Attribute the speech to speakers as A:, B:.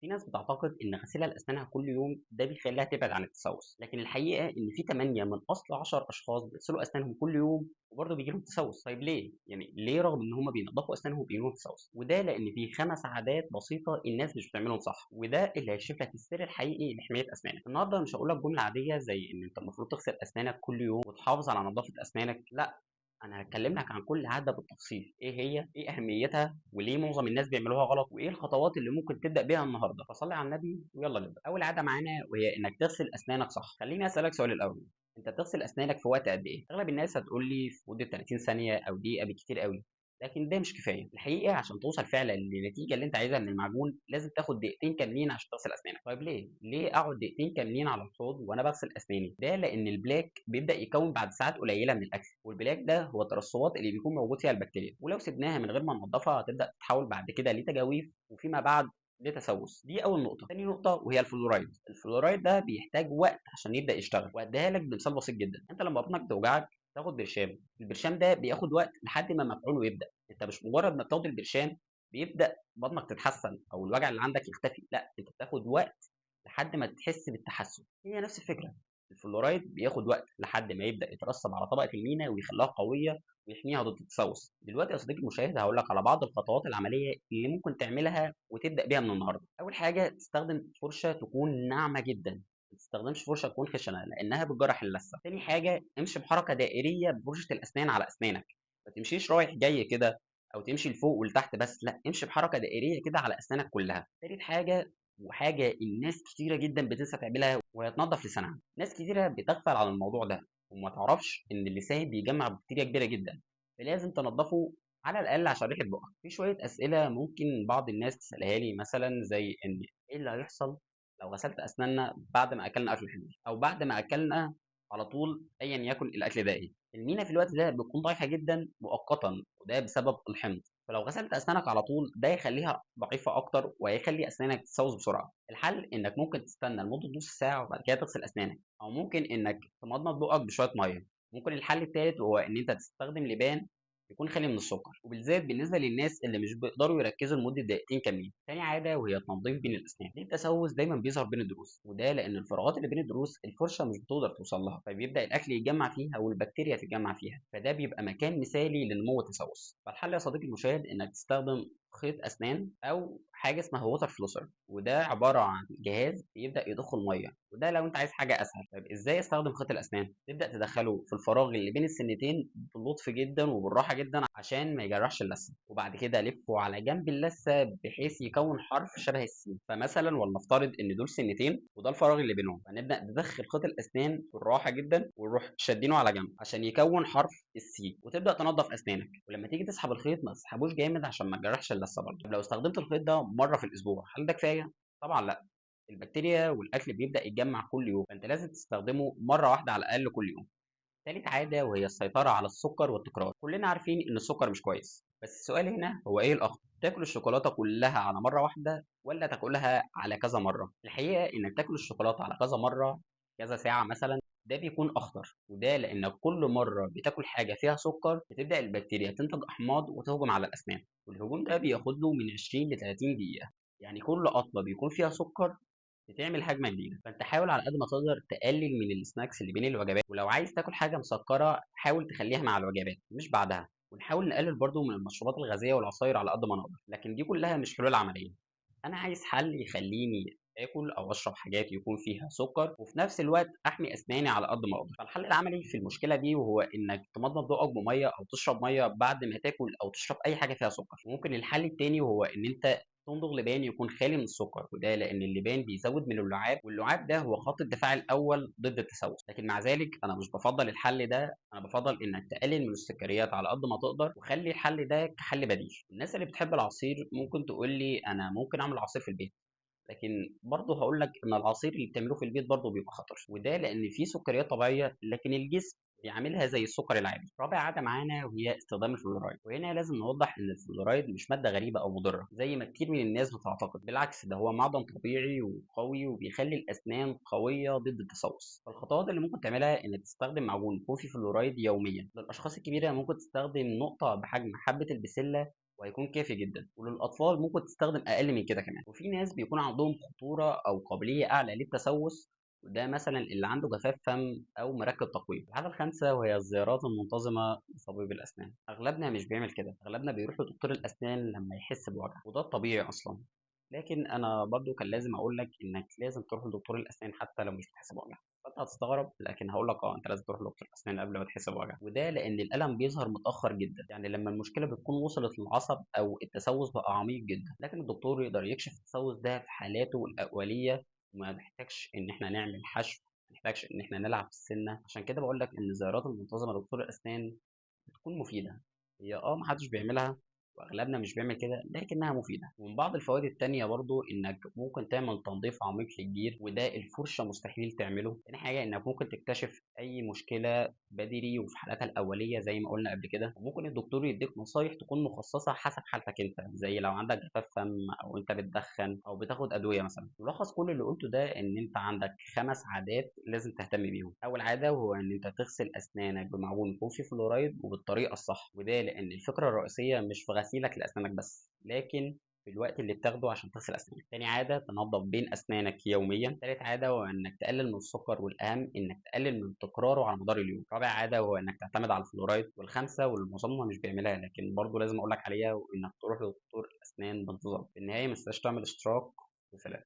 A: في ناس بتعتقد إن غسيلها لأسنانها كل يوم ده بيخليها تبعد عن التسوس، لكن الحقيقة إن في 8 من أصل 10 أشخاص بيغسلوا أسنانهم كل يوم وبرضه بيجي لهم تسوس. طيب ليه؟ يعني ليه رغم إن هم بينضفوا أسنانهم بيجي لهم تسوس؟ وده لأن في 5 عادات بسيطة الناس مش بتعملهم صح، وده اللي هيكشف لك السر الحقيقي لحماية أسنانك. النهارده مش هقول لك جملة عادية زي إن أنت المفروض تغسل أسنانك كل يوم وتحافظ على نظافة أسنانك، لا، أنا هاتكلم لك عن كل عادة بالتفصيل، إيه هي، إيه أهميتها، وليه معظم الناس بيعملوها غلط، وإيه الخطوات اللي ممكن تبدأ بيها النهارده. فصلي على النبي ويلا نبدأ. أول عادة معانا وهي إنك تغسل أسنانك صح. خليني أسألك سؤال الأول، أنت بتغسل أسنانك في وقت قد إيه؟ أغلب الناس هتقول لي في مدة 30 ثانية أو دقيقة بالكتير قوي، لكن ده مش كفايه الحقيقه. عشان توصل فعلا للنتيجه اللي انت عايزها من المعجون لازم تاخد دقيقتين كاملين عشان تغسل اسنانك. طيب ليه اقعد دقيقتين كاملين على الحوض وانا بغسل اسناني؟ ده لان البلاك بيبدا يكون بعد ساعات قليله من الاكل، والبلاك ده هو الترسبات اللي بيكون موجود فيها البكتيريا، ولو سبناها من غير ما ننضفها هتبدا تتحول بعد كده لتجاويف، وفيما بعد لتسوس. دي اول نقطه. تاني نقطه وهي الفلورايد. الفلورايد ده بيحتاج وقت عشان يبدا يشتغل، واديها لك بمثال بسيط جدا. انت لما بطنك توجعك تاخد برشام، البرشام ده بياخد وقت لحد ما مفعوله يبدا. انت مش مجرد ما بتاخد البرشام بيبدا بطنك تتحسن او الوجع اللي عندك يختفي، لا، انت بتاخد وقت لحد ما تحس بالتحسن. هي نفس الفكره، الفلورايد بياخد وقت لحد ما يبدا يترسب على طبقه المينا ويخليها قويه ويحميها ضد التسوس. دلوقتي يا صديقي المشاهد هقول لك على بعض الخطوات العمليه اللي ممكن تعملها وتبدا بيها من النهارده. اول حاجه تستخدم فرشه تكون ناعمه جدا، ما تستخدمش فرشه تكون خشنه لانها بتجرح اللثه. تاني حاجه امشي بحركه دائريه بفرشه الاسنان على اسنانك، ما تمشيش رايح جاي كده او تمشي لفوق ولتحت بس، لا، امشي بحركه دائريه كده على اسنانك كلها. تالت حاجه وحاجه الناس كتيره جدا بتنسى تعملها وهي تنظف لسانها. ناس كتيره بتغفل عن الموضوع ده وما تعرفش ان اللسان بيجمع بكتيريا كبيره جدا، فلازم تنضفه على الاقل عشان ريحه بقك. في شويه اسئله ممكن بعض الناس تسالها لي، مثلا زي ان ايه اللي هيحصل لو غسلت اسناننا بعد ما اكلنا اكل حلو او بعد ما اكلنا على طول ايا يكن الاكل ده ايه. المينا في الوقت ده بتكون ضعيفه جدا مؤقتا، وده بسبب الحمض، فلو غسلت اسنانك على طول ده يخليها ضعيفه اكتر وهيخلي اسنانك تسوس بسرعه. الحل انك ممكن تستنى لمده نص ساعه وبعد كده تغسل اسنانك، او ممكن انك تمضمض بقك بشويه ميه. ممكن الحل الثالث وهو ان انت تستخدم لبان يكون خالي من السكر، وبالذات بالنسبه للناس اللي مش بيقدروا يركزوا لمده دقيقتين كاملين. تاني عاده وهي التنظيف بين الاسنان. ليه التسوس دايما بيظهر بين الضروس؟ وده لان الفراغات اللي بين الضروس الفرشه مش بتقدر توصل لها، فبيبدا الاكل يتجمع فيها والبكتيريا تتجمع فيها، فده بيبقى مكان مثالي لنمو التسوس. فالحل يا صديقي المشاهد انك تستخدم خيط اسنان او حاجه اسمها ووتر فلوسر، وده عباره عن جهاز بيبدا يضخ الميه، وده لو انت عايز حاجه اسهل. طيب ازاي استخدم خيط الاسنان؟ تبدا تدخله في الفراغ اللي بين السنتين بلطف جدا وبالراحه جدا عشان ما يجرحش اللثه، وبعد كده لفه على جنب اللثه بحيث يكون حرف شبه السين. فمثلا ولنفترض ان دول سنتين وده الفراغ اللي بينهم، فنبدا ندخل خيط الاسنان بالراحه جدا ونروح شادينه على جنب عشان يكون حرف السي، وتبدا تنظف اسنانك. ولما تيجي تسحب الخيط ما تسحبوش جامد عشان ما تجرحش اللثه برضه. طب لو استخدمت الخيط ده مره في الاسبوع هل ده كفايه؟ طبعا لا، البكتيريا والاكل بيبدا يتجمع كل يوم، فانت لازم تستخدمه مره واحده على الاقل كل يوم. تالت عادة وهي السيطرة على السكر والتكرار. كلنا عارفين إن السكر مش كويس، بس السؤال هنا هو إيه الأخطر؟ تاكل الشوكولاتة كلها على مرة واحدة ولا تاكلها على كذا مرة؟ الحقيقة إنك تاكل الشوكولاتة على كذا مرة، كذا ساعة مثلا، ده بيكون أخطر، وده لأنك كل مرة بتاكل حاجة فيها سكر بتبدأ البكتيريا تنتج أحماض وتهجم على الأسنان، والهجوم ده بياخد له من 20 ل 30 دقيقة. يعني كل قطمة بيكون فيها سكر بتعمل هجمه جديده، فانت حاول على قد ما تقدر تقلل من السناكس اللي بين الوجبات، ولو عايز تاكل حاجه مسكره حاول تخليها مع الوجبات مش بعدها. ونحاول نقلل برضو من المشروبات الغازيه والعصاير على قد ما نقدر، لكن دي كلها مش حلول عمليه. انا عايز حل يخليني اكل او اشرب حاجات يكون فيها سكر وفي نفس الوقت احمي اسناني على قد ما اقدر. فالحل العملي في المشكله دي وهو انك تمضمض بقك بميه او تشرب ميه بعد ما تاكل او تشرب اي حاجه فيها سكر. وممكن الحل التاني وهو ان انت تمضغ لبان يكون خالي من السكر، وده لان اللبان بيزود من اللعاب، واللعاب ده هو خط الدفاع الاول ضد التسوس. لكن مع ذلك انا مش بفضل الحل ده، انا بفضل انك تقلل من السكريات على قد ما تقدر وخلي الحل ده كحل بديل. الناس اللي بتحب العصير ممكن تقول لي انا ممكن اعمل عصير في البيت، لكن برضه هاقول لك إن العصير اللي بتعملوه في البيت برضه بيبقى خطر، وده لأن فيه سكريات طبيعية لكن الجسم بيعاملها زي السكر العادي. رابع عادة معانا وهي استخدام الفلورايد، وهنا لازم نوضح إن الفلورايد مش مادة غريبة أو مضرة زي ما كتير من الناس بتعتقد، بالعكس ده هو معدن طبيعي وقوي وبيخلي الأسنان قوية ضد التسوس. فالخطوات اللي ممكن تعملها إنك تستخدم معجون يكون فيه فلورايد يوميا. للأشخاص الكبيرة ممكن تستخدم نقطة بحجم حبة البسلة وهيكون كافي جدا. وللاطفال ممكن تستخدم اقل من كده كمان. وفي ناس بيكون عندهم خطوره او قابليه اعلى للتسوس، وده مثلا اللي عنده جفاف فم او مركب تقويم. الحاجه الخامسه وهي الزيارات المنتظمه لطبيب الاسنان. اغلبنا مش بيعمل كده، اغلبنا بيروح لدكتور الاسنان لما يحس بوجع، وده الطبيعي اصلا. لكن انا برضو كان لازم اقول لك انك لازم تروح لدكتور الاسنان حتى لو مش بتحس بوجع. فانت هتستغرب، لكن هقول لك انت لازم تروح لدكتور الاسنان قبل ما تحس بوجع، وده لان الالم بيظهر متاخر جدا، يعني لما المشكله بتكون وصلت للعصب او التسوس بقى عميق جدا. لكن الدكتور يقدر يكشف التسوس ده في حالاته الاوليه، وما محتاجش ان احنا نعمل حشو، ما محتاجش ان احنا نلعب في السنه. عشان كده بقول لك ان الزيارات المنتظمه لدكتور الاسنان بتكون مفيدة. هي ما حدش بيعملها، واغلبنا مش بيعمل كده، لكنها مفيدة. ومن بعض الفوائد التانية برضو انك ممكن تعمل تنظيف عميق للجير، وده الفرشة مستحيل تعمله. تاني حاجة انك ممكن تكتشف اي مشكلة بدري وفي حالاتها الاولية زي ما قلنا قبل كده. وممكن الدكتور يديك نصايح تكون مخصصة حسب حالتك انت، زي لو عندك جفاف فم او انت بتدخن او بتاخد ادوية مثلا. ملخص كل اللي قلته ده ان انت عندك 5 عادات لازم تهتم بيهم. اول عادة وهو ان انت تغسل اسنانك بمعجون كوفي فلورايد وبالطريقة الصح، وده لان الفكرة الرئيسية مش في غسيلك لاسنانك بس، لكن في الوقت اللي بتاخده عشان تغسل اسنانك. تاني عاده تنظف بين اسنانك يوميا. تالت عاده هو انك تقلل من السكر، والاهم انك تقلل من تكراره على مدار اليوم. رابع عاده هو انك تعتمد على الفلورايد. والخامسه واللي معظمنا مش بيعملها لكن برضه لازم اقول لك عليها، وانك تروح لدكتور اسنان بانتظام. في النهايه ما تنساش تعمل اشتراك. وسلام.